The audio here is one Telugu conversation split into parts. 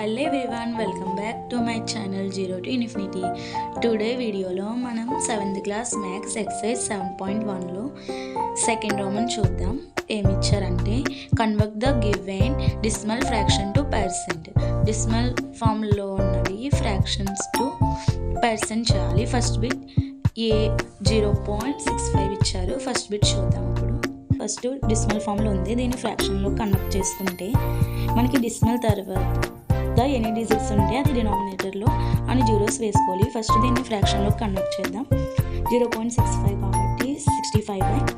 Hello everyone, welcome back to my channel Zero to Infinity. Today వీడియోలో మనం 7th క్లాస్ మ్యాథ్స్ ఎక్సర్సైజ్ 7.1లో సెకండ్ రోమన్ చూద్దాం. ఏమి ఇచ్చారంటే convert the given decimal fraction to percent. Decimal ఫామ్లో ఉన్నవి ఫ్రాక్షన్స్ టు పర్సెంట్ చేయాలి. ఫస్ట్ బిట్ ఏ 0.65 ఇచ్చారు. ఫస్ట్ బిట్ చూద్దాం. ఇప్పుడు ఫస్ట్ డెసిమల్ ఫామ్లో ఉంది, దీన్ని ఫ్రాక్షన్లో కన్వర్ట్ చేసుకుంటే మనకి డెసిమల్ తర్వాత ఎన్ని డిజిట్స్ ఉంటే అది డినామినేటర్లో అని జీరోస్ వేసుకోవాలి. ఫస్ట్ దీన్ని ఫ్రాక్షన్లో కన్వర్ట్ చేద్దాం. 0.65 కాబట్టి 65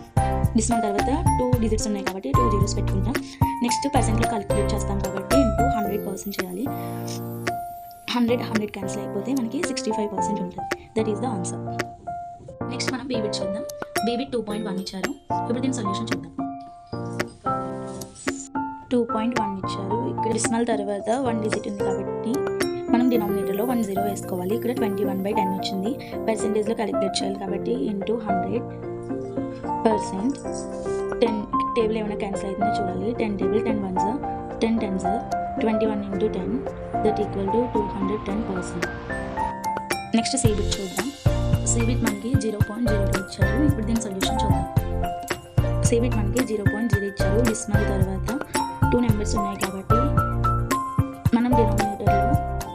డెసిమల్ తర్వాత 2 డిజిట్స్ ఉన్నాయి కాబట్టి 2 జీరోస్ పెట్టుకుంటాం. నెక్స్ట్ పర్సెంట్లో క్యాలిక్యులేట్ చేస్తాం కాబట్టి ఇంటూ 100% చేయాలి. 100 క్యాన్సిల్ అయిపోతే మనకి 65% ఉంటుంది. That is the answer. Next మనం బీ బిట్ చూద్దాం. బీ బిట్ 2.1 ఇచ్చారు. ఇప్పుడు దీని సొల్యూషన్ చూద్దాం. 2.1 ఇచ్చారు. ఇక్కడ డెసిమల్ తర్వాత 1 డిజిట్ ఉంది కాబట్టి మనం డినామినేటర్లో 10 వేసుకోవాలి. ఇక్కడ 21/10 వచ్చింది. పర్సెంటేజ్లో క్యాలిక్యులేట్ చేయాలి కాబట్టి ఇంటూ 100%. 10 టేబుల్ ఏమైనా క్యాన్సిల్ అవుతుందో చూడాలి. 10 table 10 1s 10 10s 21 into 10 that equal to 210%. Next C bit చూద్దాం. సి బిట్ మనకి 0.02 ఇచ్చారు. ఇప్పుడు దీని సొల్యూషన్ చూద్దాం. సి బిట్ మనకి 0.0 ఇచ్చారు. డెసిమల్ తర్వాత 2 నెంబర్స్ ఉన్నాయి కాబట్టి మనం డినామినేటర్లో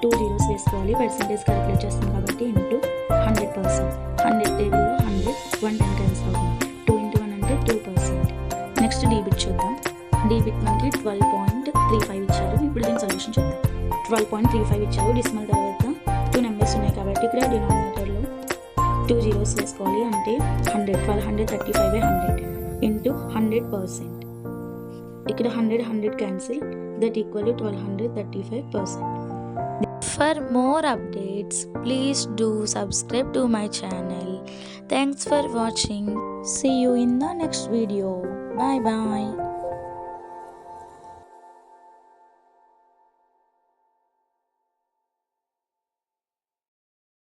2 జీరోస్ వేసుకోవాలి. పర్సెంటేజ్ క్యాలిక్యులేట్ చేస్తాం కాబట్టి ఇంటూ 100%. 100 టేబుల్లో 100 110 క్యాన్సిల్ అవుతుంది. 2 into 1 అంటే 2%. నెక్స్ట్ డీ బిట్ చూద్దాం. డీ బిట్ మనకి 12.35 ఇచ్చారు. ఇప్పుడు దీని సొల్యూషన్ చూద్దాం. 12.35 ఇచ్చారు. డెసిమల్ తర్వాత 2 నెంబర్స్ ఉన్నాయి కాబట్టి ఇక్కడ డినామినేటర్లో 2 జీరోస్ వేసుకోవాలి. అంటే 100 1235/100 ఇంటూ 100%. ఇక్కడ 100 cancel that equal to 1235%. For more updates, please do subscribe to my channel. Thanks for watching. See you in the next video. Bye bye.